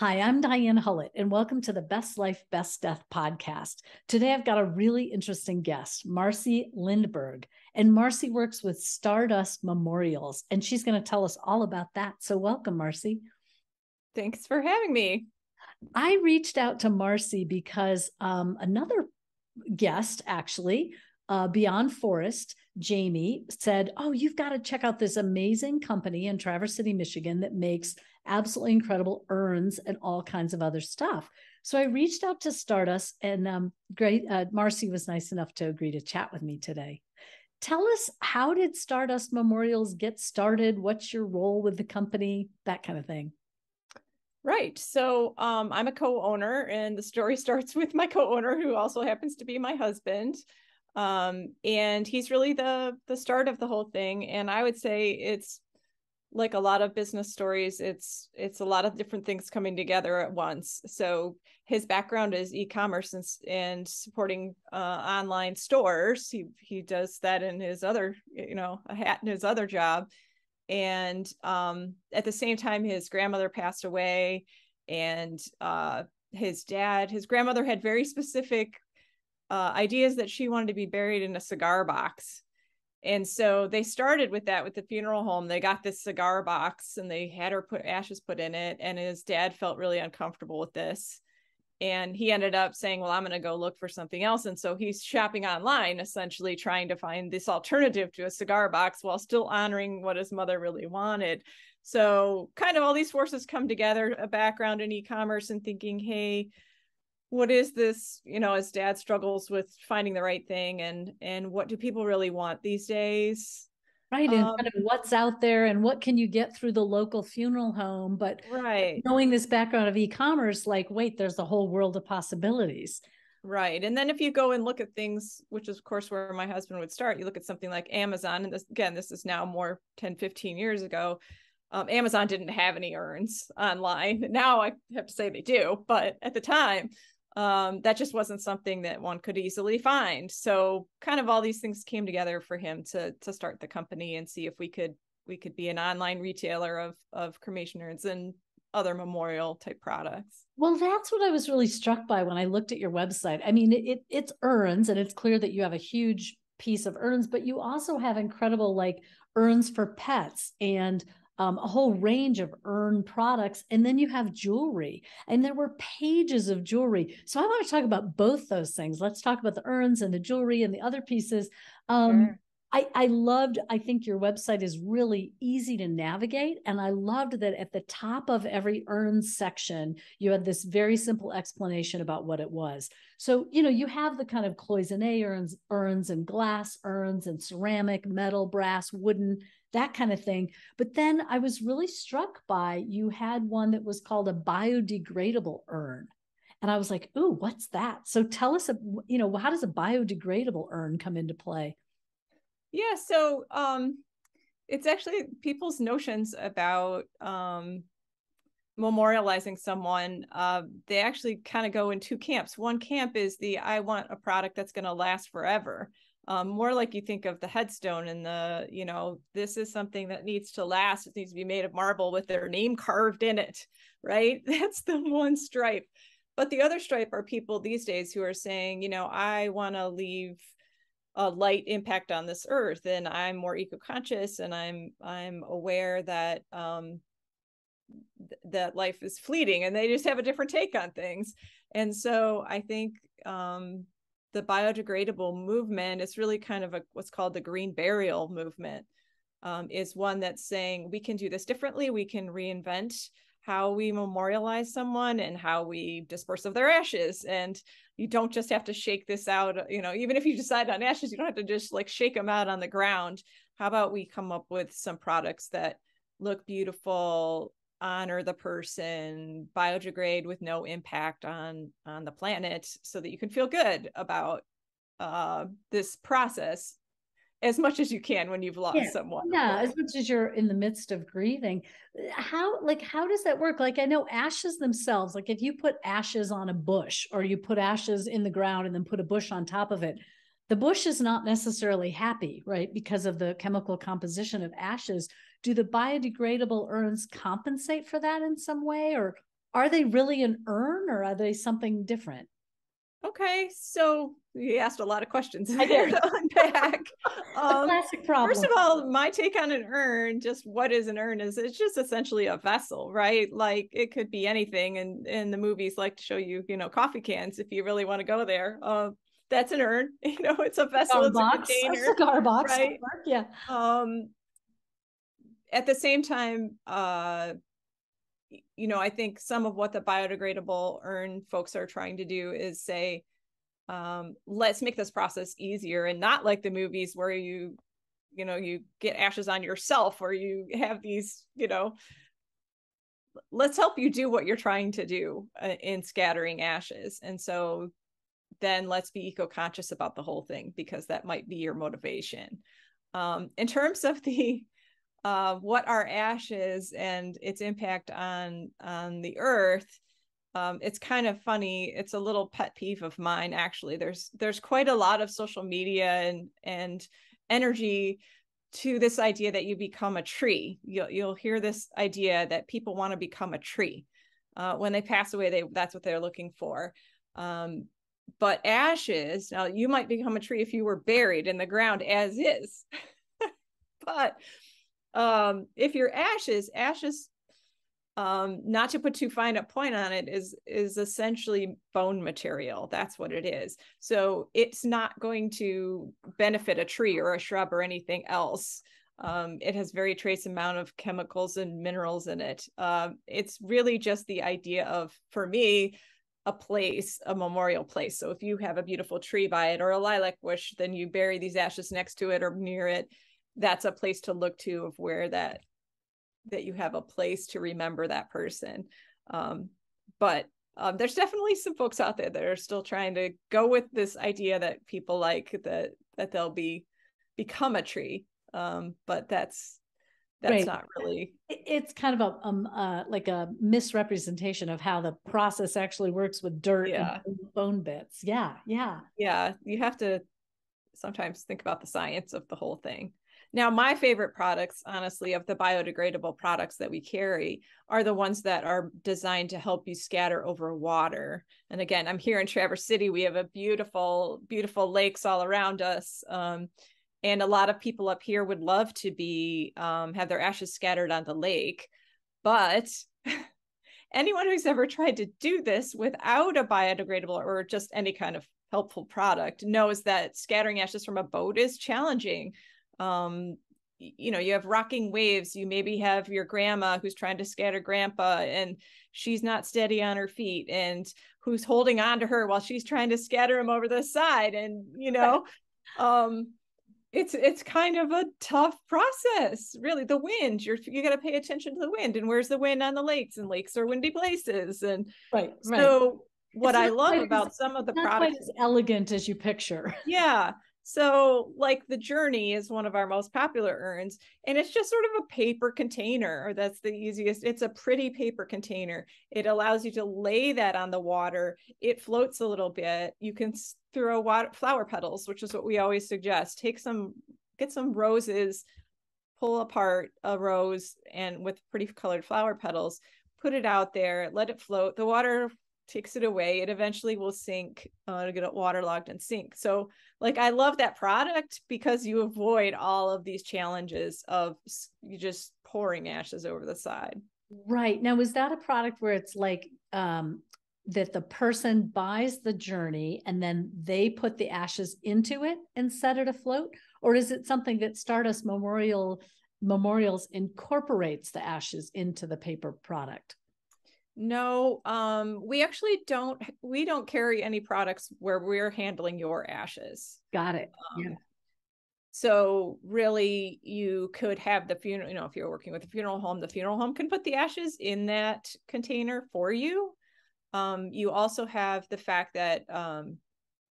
Hi, I'm Diane Hullett, and welcome to the Best Life, Best Death podcast. Today, I've got a really interesting guest, Marcy Lindberg. And Marcy works with Stardust Memorials, and she's going to tell us all about that. So, welcome, Marcy. Thanks for having me. I reached out to Marcy because another guest, actually, Beyond Forest, Jamie, said, "Oh, you've got to check out this amazing company in Traverse City, Michigan that makes absolutely incredible urns and all kinds of other stuff." So I reached out to Stardust, and Marcy was nice enough to agree to chat with me today. Tell us, how did Stardust Memorials get started? What's your role with the company? That kind of thing. Right. So I'm a co-owner, and the story starts with my co-owner, who also happens to be my husband. And he's really the start of the whole thing. And I would say it's like a lot of business stories. It's a lot of different things coming together at once. So his background is e-commerce and supporting online stores. He does that in his other, a hat in his other job. And at the same time, his grandmother passed away, and his grandmother had very specific ideas that she wanted to be buried in a cigar box. And so they started with that with the funeral home. They got this cigar box and they had her put ashes put in it. And his dad felt really uncomfortable with this. And he ended up saying, well, I'm going to go look for something else. And so he's shopping online, essentially trying to find this alternative to a cigar box while still honoring what his mother really wanted. So kind of all these forces come together, a background in e-commerce and thinking, hey, what is this? His dad struggles with finding the right thing, and what do people really want these days? Right. And kind of what's out there and what can you get through the local funeral home. But Right. knowing this background of e-commerce, like, wait, there's a whole world of possibilities. Right. And then if you go and look at things, which is of course where my husband would start, you look at something like Amazon, and this is now more 10, 15 years ago. Amazon didn't have any urns online. Now I have to say they do, but at the time, that just wasn't something that one could easily find. So kind of all these things came together for him to start the company and see if we could be an online retailer of cremation urns and other memorial type products. Well, that's what I was really struck by when I looked at your website. I mean, it's urns, and it's clear that you have a huge piece of urns, but you also have incredible like urns for pets and a whole range of urn products. And then you have jewelry, and there were pages of jewelry. So I want to talk about both those things. Let's talk about the urns and the jewelry and the other pieces. Sure. I think your website is really easy to navigate. And I loved that at the top of every urn section, you had this very simple explanation about what it was. So, you have the kind of cloisonne urns and glass urns and ceramic, metal, brass, wooden, that kind of thing. But then I was really struck by, you had one that was called a biodegradable urn. And I was like, ooh, what's that? So tell us, how does a biodegradable urn come into play? Yeah, so it's actually people's notions about memorializing someone. They actually kind of go in two camps. One camp is I want a product that's going to last forever. More like you think of the headstone and this is something that needs to last. It needs to be made of marble with their name carved in it, right? That's the one stripe. But the other stripe are people these days who are saying, I want to leave a light impact on this earth, and I'm more eco-conscious, and I'm aware that that life is fleeting, and they just have a different take on things. And so I think the biodegradable movement is really kind of what's called the green burial movement, is one that's saying we can do this differently. We can reinvent how we memorialize someone and how we disperse of their ashes. And you don't just have to shake this out. Even if you decide on ashes, you don't have to just like shake them out on the ground. How about we come up with some products that look beautiful, honor the person, biodegrade with no impact on the planet, so that you can feel good about this process as much as you can when you've lost someone. Yeah, as much as you're in the midst of grieving. How does that work? Like, I know ashes themselves, like if you put ashes on a bush or you put ashes in the ground and then put a bush on top of it, the bush is not necessarily happy, right? Because of the chemical composition of ashes. Do the biodegradable urns compensate for that in some way, or Are they really an urn or are they something different? Okay, so you asked a lot of questions I there did. to unpack. A classic problem. First of all, my take on an urn, just what is an urn, is it's just essentially a vessel, right? Like it could be anything, and the movies like to show you, coffee cans if you really want to go there. That's an urn, it's a vessel, it's a container, a cigar box, right? yeah. At the same time, I think some of what the biodegradable urn folks are trying to do is say, let's make this process easier, and not like the movies where you get ashes on yourself, or you have these, let's help you do what you're trying to do in scattering ashes. And so then let's be eco-conscious about the whole thing, because that might be your motivation. In terms of the what are ashes and its impact on the earth, it's kind of funny. It's a little pet peeve of mine, actually. There's quite a lot of social media and energy to this idea that you become a tree. You'll hear this idea that people want to become a tree. When they pass away, that's what they're looking for. But ashes, now you might become a tree if you were buried in the ground as is. But if your ashes, not to put too fine a point on it, is essentially bone material. That's what it is. So it's not going to benefit a tree or a shrub or anything else. It has very trace amount of chemicals and minerals in it. It's really just the idea of, for me, a memorial place. So if you have a beautiful tree by it or a lilac bush, then you bury these ashes next to it or near it. That's a place to look to, of where that you have a place to remember that person. But there's definitely some folks out there that are still trying to go with this idea that people like, that they'll become a tree. But that's right. Not really. It's kind of like a misrepresentation of how the process actually works with dirt and bone bits. Yeah. You have to sometimes think about the science of the whole thing. Now, my favorite products, honestly, of the biodegradable products that we carry, are the ones that are designed to help you scatter over water. And again, I'm here in Traverse City. We have a beautiful, beautiful lakes all around us. And a lot of people up here would love to have their ashes scattered on the lake. But anyone who's ever tried to do this without a biodegradable or just any kind of helpful product knows that scattering ashes from a boat is challenging. You have rocking waves. You maybe have your grandma who's trying to scatter grandpa, and she's not steady on her feet, and who's holding on to her while she's trying to scatter him over the side. And it's kind of a tough process, really. The wind, you got to pay attention to the wind, and where's the wind on the lakes, and lakes are windy places. And so what I love about some of the products, not quite as elegant as you picture. Yeah. So like the Journey is one of our most popular urns, and it's just sort of a paper container, or that's the easiest. It's a pretty paper container. It allows you to lay that on the water. It floats a little bit. You can throw flower petals, which is what we always suggest. Get some roses, pull apart a rose and with pretty colored flower petals, put it out there, let it float. The water takes it away. It eventually will sink, to get it waterlogged and sink. So like, I love that product because you avoid all of these challenges of you just pouring ashes over the side. Right. Now, is that a product where it's like, that the person buys the Journey and then they put the ashes into it and set it afloat? Or is it something that Stardust Memorials incorporates the ashes into the paper product? No, we actually don't carry any products where we're handling your ashes. Got it. Yeah. So really, you could have the funeral, if you're working with a funeral home, the funeral home can put the ashes in that container for you. You also have the fact that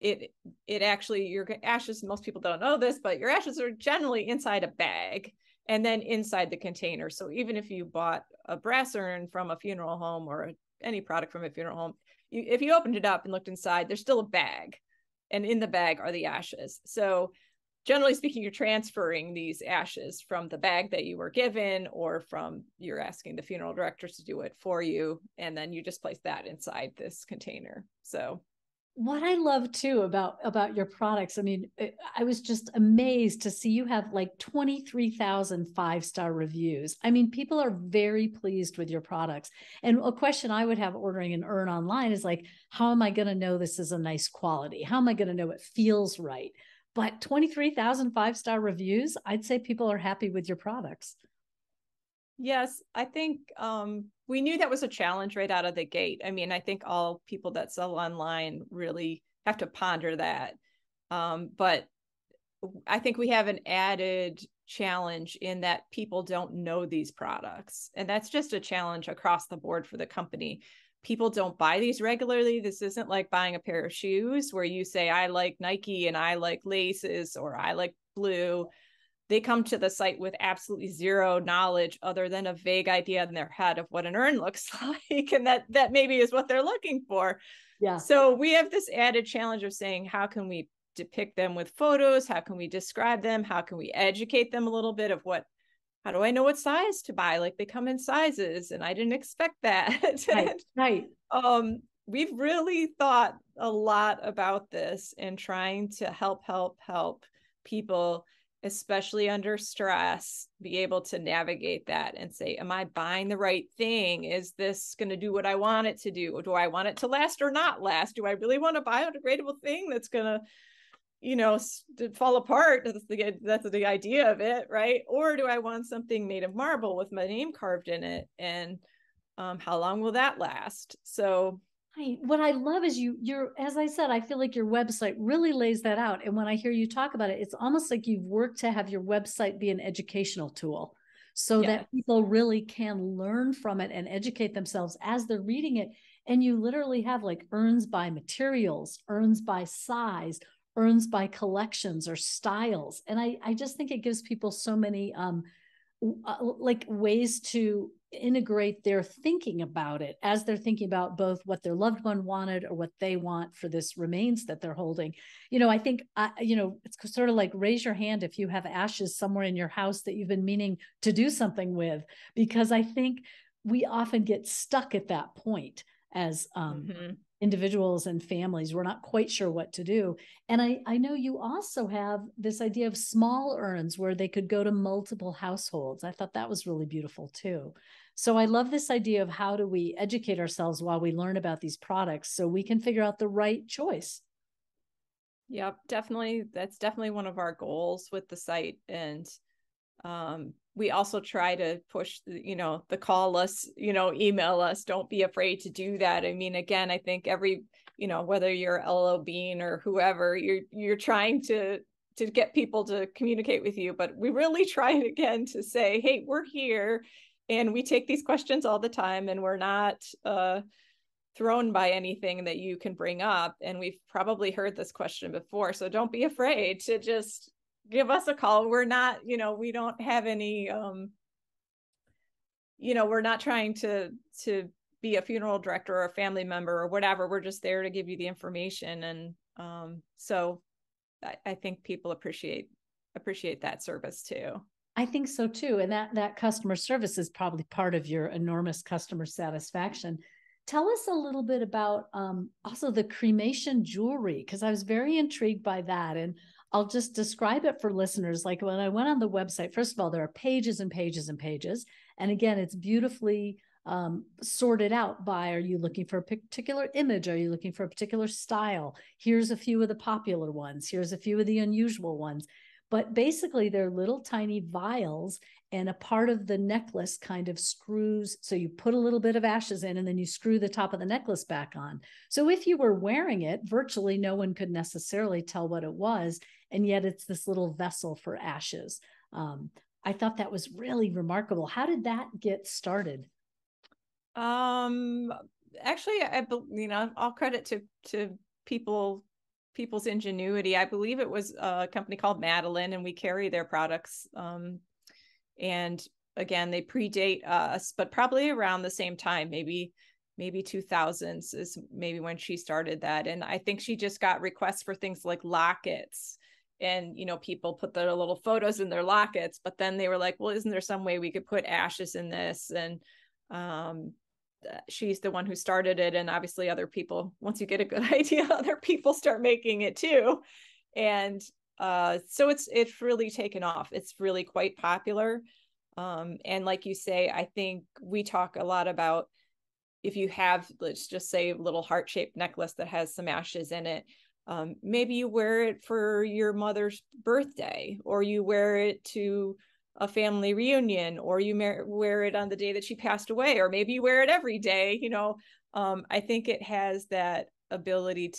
it actually, your ashes, most people don't know this, but your ashes are generally inside a bag and then inside the container. So even if you bought a brass urn from a funeral home or any product from a funeral home, if you opened it up and looked inside, there's still a bag, and in the bag are the ashes. So generally speaking, you're transferring these ashes from the bag that you were given, or from you're asking the funeral directors to do it for you, and then you just place that inside this container. So what I love too about your products, I mean, I was just amazed to see you have like 23,000 5-star reviews. I mean, people are very pleased with your products. And a question I would have ordering an urn online is like, how am I going to know this is a nice quality? How am I going to know it feels right? But 23,000 5-star reviews, I'd say people are happy with your products. yes, I think we knew that was a challenge right out of the gate. I mean, I think all people that sell online really have to ponder that. But I think we have an added challenge in that people don't know these products. And that's just a challenge across the board for the company. People don't buy these regularly. This isn't like buying a pair of shoes where you say, I like Nike and I like laces, or I like blue. They come to the site with absolutely zero knowledge other than a vague idea in their head of what an urn looks like. And that maybe is what they're looking for. Yeah. So we have this added challenge of saying, how can we depict them with photos? How can we describe them? How can we educate them a little bit of how do I know what size to buy? Like, they come in sizes and I didn't expect that. Right. Right. We've really thought a lot about this and trying to help people, especially under stress, be able to navigate that and say, am I buying the right thing? Is this going to do what I want it to do? Do I want it to last or not last? Do I really want a biodegradable thing that's going to, to fall apart? That's the idea of it, right? Or do I want something made of marble with my name carved in it? And how long will that last? So what I love is you're, as I said, I feel like your website really lays that out. And when I hear you talk about it, it's almost like you've worked to have your website be an educational tool so that people really can learn from it and educate themselves as they're reading it. And you literally have like urns by materials, urns by size, urns by collections or styles. And I just think it gives people so many like ways to integrate their thinking about it as they're thinking about both what their loved one wanted or what they want for this remains that they're holding. I think, it's sort of like raise your hand if you have ashes somewhere in your house that you've been meaning to do something with, because I think we often get stuck at that point as individuals and families. We're not quite sure what to do. And I know you also have this idea of small urns where they could go to multiple households. I thought that was really beautiful too. So I love this idea of how do we educate ourselves while we learn about these products so we can figure out the right choice. Yep, definitely. That's definitely one of our goals with the site. And we also try to push the call us, email us. Don't be afraid to do that. I mean, again, I think whether you're LO Bean or whoever, you're trying to get people to communicate with you, but we really try again to say, hey, we're here and we take these questions all the time, and we're not thrown by anything that you can bring up. And we've probably heard this question before, so don't be afraid to just give us a call. We're not, we don't have any, we're not trying to be a funeral director or a family member or whatever. We're just there to give you the information. And so I think people appreciate that service too. I think so too. And that customer service is probably part of your enormous customer satisfaction. Tell us a little bit about also the cremation jewelry, because I was very intrigued by that. And I'll just describe it for listeners. Like when I went on the website, first of all, there are pages and pages and pages. And again, it's beautifully sorted out by, are you looking for a particular image? Are you looking for a particular style? Here's a few of the popular ones. Here's a few of the unusual ones. But basically, they're little tiny vials, and a part of the necklace kind of screws. So you put a little bit of ashes in, and then you screw the top of the necklace back on. So if you were wearing it, virtually no one could necessarily tell what it was. And yet it's this little vessel for ashes. I thought that was really remarkable. How did that get started? Actually, all credit to people's ingenuity. I believe it was a company called Madeline, and we carry their products. And again, they predate us, but probably around the same time, maybe 2000s is maybe when she started that. And I think she just got requests for things like lockets and, people put their little photos in their lockets, but then they were like, well, isn't there some way we could put ashes in this? And she's the one who started it. And obviously other people, once you get a good idea, other people start making it too. And so it's really taken off. It's really quite popular. And like you say, I think we talk a lot about, if you have, let's just say, a little heart-shaped necklace that has some ashes in it, maybe you wear it for your mother's birthday, or you wear it to a family reunion, or you wear it on the day that she passed away, or maybe you wear it every day. I think it has that ability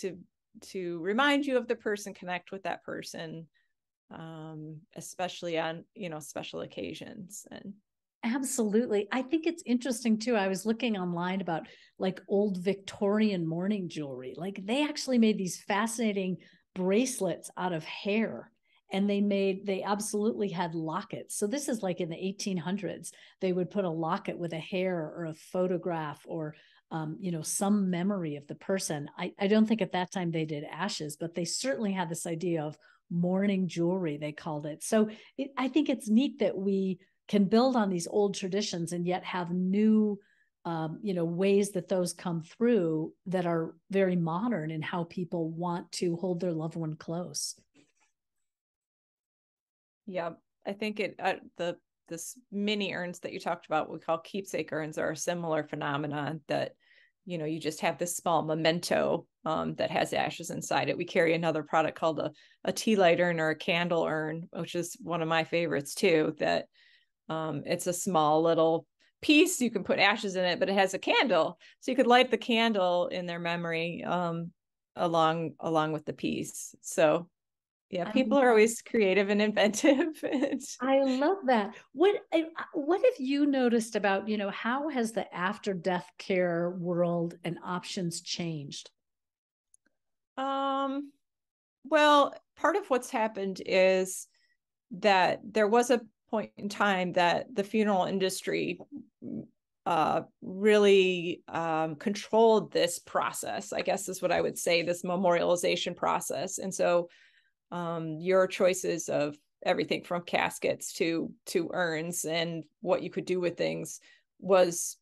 to remind you of the person, connect with that person, especially on, special occasions. And absolutely. I think it's interesting too. I was looking online about like old Victorian mourning jewelry. Like they actually made these fascinating bracelets out of hair, and they absolutely had lockets. So this is like in the 1800s, they would put a locket with a hair or a photograph or some memory of the person. I don't think at that time they did ashes, but they certainly had this idea of mourning jewelry, they called it. So I think it's neat that we can build on these old traditions and yet have new ways that those come through that are very modern in how people want to hold their loved one close. Yeah, I think this mini urns that you talked about, we call keepsake urns, are a similar phenomenon that, you just have this small memento that has ashes inside it. We carry another product called a tea light urn or a candle urn, which is one of my favorites too, that it's a small little piece. You can put ashes in it, but it has a candle. So you could light the candle in their memory along with the piece. So yeah, people are always creative and inventive. I love that. What have you noticed about, how has the after death care world and options changed? Well, part of what's happened is that there was a point in time that the funeral industry really controlled this process, I guess is what I would say, this memorialization process. And so your choices of everything from caskets to urns and what you could do with things was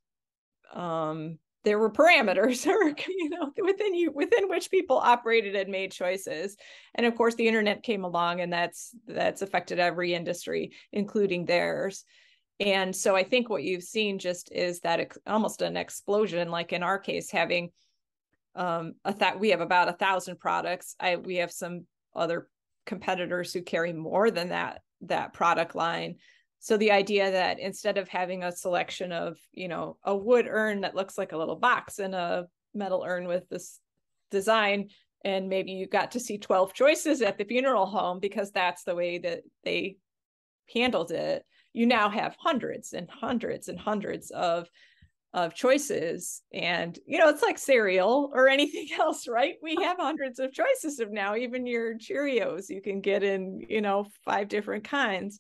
there were parameters or within which people operated and made choices. And of course the internet came along, and that's affected every industry, including theirs. And so I think what you've seen just is that almost an explosion, like in our case, having we have about 1,000 products. We have some other competitors who carry more than that product line. So the idea that instead of having a selection of, a wood urn that looks like a little box and a metal urn with this design, and maybe you got to see 12 choices at the funeral home because that's the way that they handled it, you now have hundreds and hundreds and hundreds of choices. And it's like cereal or anything else, right? We have hundreds of choices of now. Even your Cheerios you can get in 5 different kinds.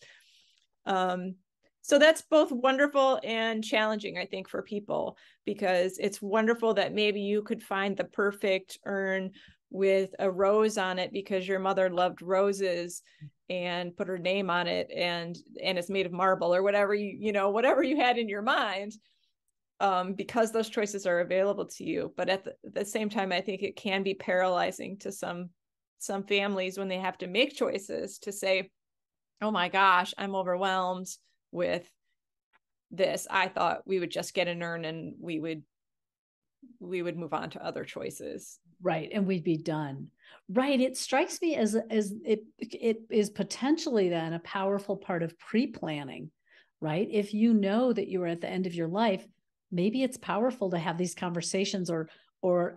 So that's both wonderful and challenging, I think, for people, because it's wonderful that maybe you could find the perfect urn with a rose on it because your mother loved roses and put her name on it, and it's made of marble or whatever whatever you had in your mind, because those choices are available to you. But at the same time, I think it can be paralyzing to some families when they have to make choices to say, oh my gosh, I'm overwhelmed with this. I thought we would just get an urn and we would move on to other choices. Right. And we'd be done. Right. It strikes me as it is potentially then a powerful part of pre-planning, right? If you know that you are at the end of your life, maybe it's powerful to have these conversations, or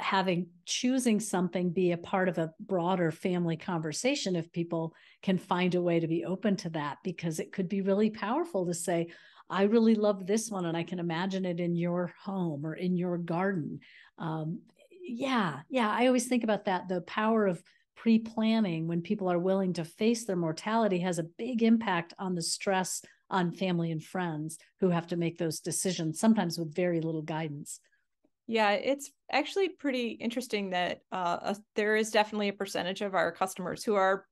choosing something be a part of a broader family conversation, if people can find a way to be open to that, because it could be really powerful to say, I really love this one and I can imagine it in your home or in your garden. Yeah. I always think about that. The power of pre-planning, when people are willing to face their mortality, has a big impact on the stress on family and friends who have to make those decisions, sometimes with very little guidance. Yeah, it's actually pretty interesting that there is definitely a percentage of our customers who are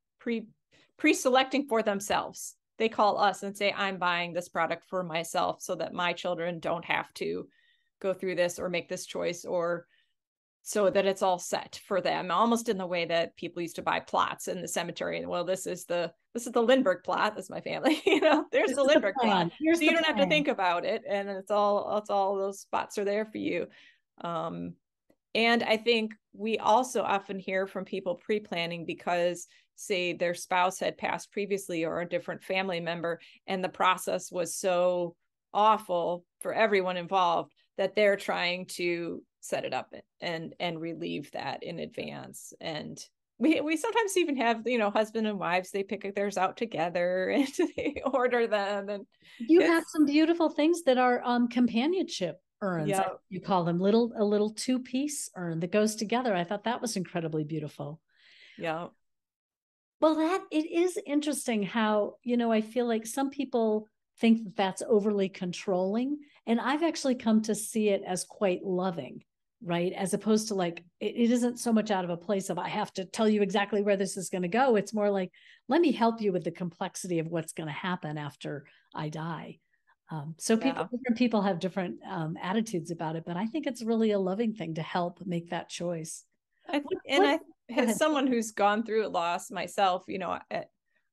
pre-selecting for themselves. They call us and say, I'm buying this product for myself so that my children don't have to go through this or make this choice, or so that it's all set for them, almost in the way that people used to buy plots in the cemetery. And well, this is the Lindberg plot. That's my family. There's the Lindberg plot. So you don't have to think about it. And it's all those spots are there for you. And I think we also often hear from people pre-planning because, say, their spouse had passed previously or a different family member, and the process was so awful for everyone involved that they're trying to set it up and relieve that in advance. And we sometimes even have, husband and wives, they pick theirs out together and they order them. And you have some beautiful things that are companionship urns. Yeah. You call them a little 2-piece urn that goes together. I thought that was incredibly beautiful. Yeah. Well, it is interesting how, I feel like some people think that that's overly controlling. And I've actually come to see it as quite loving, right? As opposed to like, it isn't so much out of a place of, I have to tell you exactly where this is going to go. It's more like, let me help you with the complexity of what's going to happen after I die. So different people have different attitudes about it, but I think it's really a loving thing to help make that choice. As someone who's gone through a loss myself,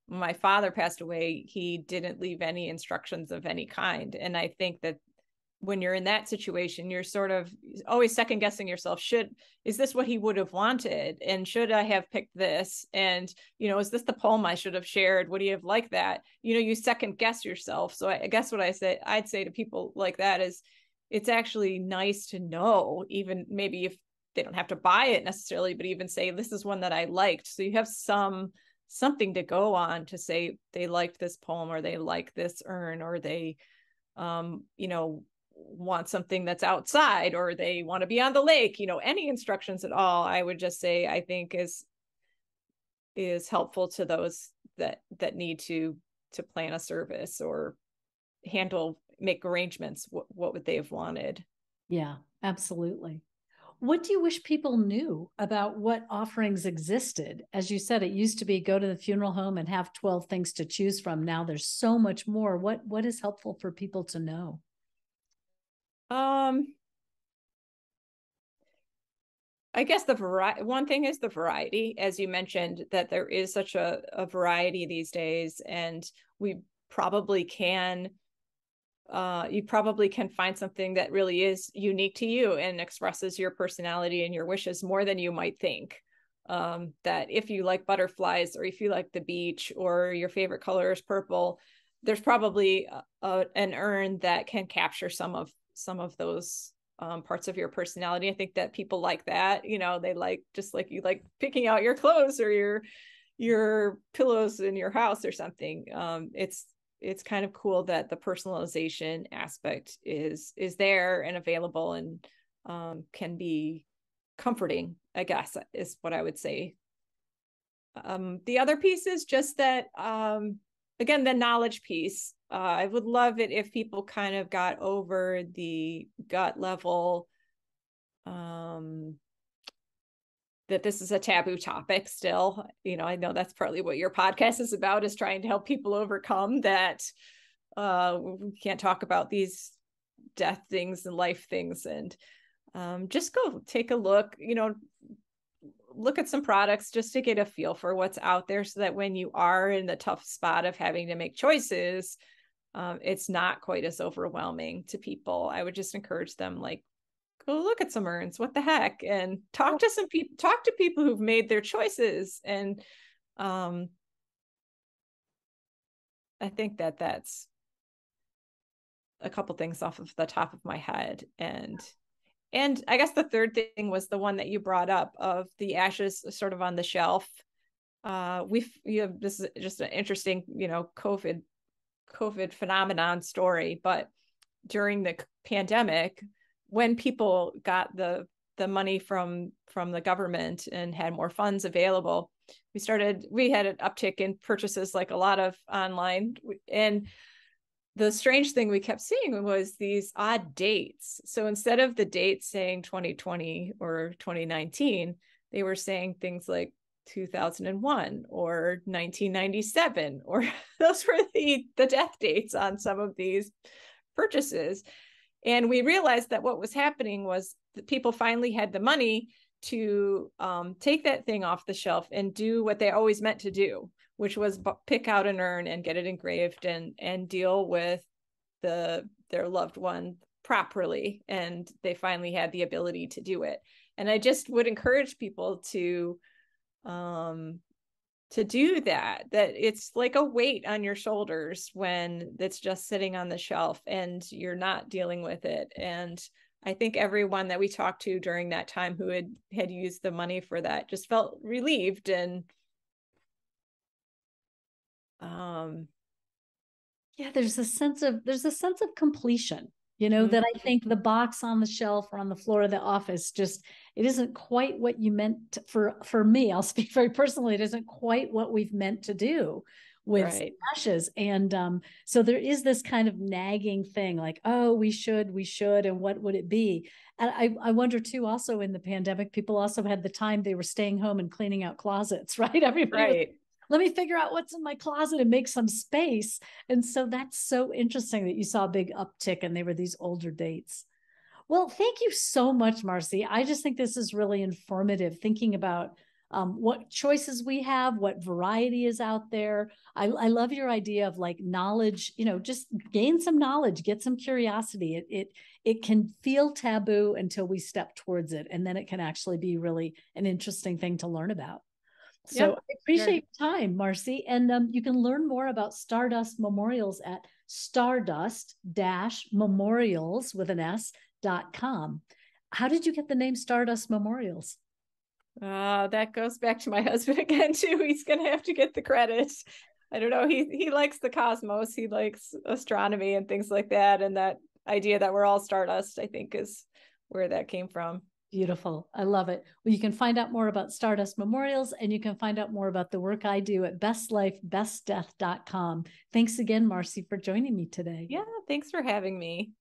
my father passed away, he didn't leave any instructions of any kind. And I think that when you're in that situation, you're sort of always second guessing yourself. Is this what he would have wanted? And should I have picked this? And, is this the poem I should have shared? Would he have liked that? You second guess yourself. So I guess what I'd say to people like that is, it's actually nice to know, even maybe if they don't have to buy it necessarily, but even say, this is one that I liked. So you have something to go on to say they liked this poem, or they like this urn, or they, want something that's outside, or they want to be on the lake, any instructions at all, I would just say, I think is helpful to those that need to plan a service or make arrangements. What would they have wanted? Yeah, absolutely. What do you wish people knew about what offerings existed? As you said, it used to be go to the funeral home and have 12 things to choose from. Now there's so much more. What is helpful for people to know? I guess one thing is the variety, as you mentioned, that there is such a variety these days, and we probably can you probably can find something that really is unique to you and expresses your personality and your wishes more than you might think. That if you like butterflies, or if you like the beach, or your favorite color is purple, there's probably an urn that can capture some of those parts of your personality. I think that people like that, they like, just like you like picking out your clothes or your pillows in your house or something. It's kind of cool that the personalization aspect is there and available, and can be comforting, I guess, is what I would say. The other piece is just that, again, the knowledge piece. I would love it if people kind of got over the gut level, that this is a taboo topic still. I know that's partly what your podcast is about, is trying to help people overcome that. We can't talk about these death things and life things, and just go take a look, look at some products just to get a feel for what's out there, so that when you are in the tough spot of having to make choices, it's not quite as overwhelming to people. I would just encourage them, like, go look at some urns, what the heck, and talk to people who've made their choices. And I think that's a couple things off of the top of my head. And I guess the third thing was the one that you brought up, of the ashes sort of on the shelf. This is just an interesting, COVID phenomenon story, but during the pandemic, when people got the money from the government and had more funds available, we had an uptick in purchases, like a lot of online. And the strange thing we kept seeing was these odd dates. So instead of the date saying 2020 or 2019, they were saying things like 2001 or 1997, or those were the death dates on some of these purchases. And we realized that what was happening was that people finally had the money to take that thing off the shelf and do what they always meant to do, which was pick out an urn and get it engraved and deal with their loved one properly. And they finally had the ability to do it. And I just would encourage people to do that it's like a weight on your shoulders when it's just sitting on the shelf and you're not dealing with it. And I think everyone that we talked to during that time who had used the money for that just felt relieved. And yeah, there's a sense of completion, that I think the box on the shelf or on the floor of the office, just, it isn't quite what you meant for me. I'll speak very personally. It isn't quite what we've meant to do with ashes. And so there is this kind of nagging thing like, oh, we should, and what would it be? And I wonder too, also in the pandemic, people also had the time, they were staying home and cleaning out closets, right? Everybody let me figure out what's in my closet and make some space. And so that's so interesting that you saw a big uptick and they were these older dates. Well, thank you so much, Marcy. I just think this is really informative, thinking about what choices we have, what variety is out there. I love your idea of like knowledge, just gain some knowledge, get some curiosity. It can feel taboo until we step towards it. And then it can actually be really an interesting thing to learn about. So I appreciate your time, Marcy. And you can learn more about Stardust Memorials at stardust-memorials with an S.com. How did you get the name Stardust Memorials? That goes back to my husband again, too. He's going to have to get the credit. I don't know. He likes the cosmos. He likes astronomy and things like that. And that idea that we're all stardust, I think, is where that came from. Beautiful. I love it. Well, you can find out more about Stardust Memorials, and you can find out more about the work I do at bestlifebestdeath.com. Thanks again, Marcy, for joining me today. Yeah, thanks for having me.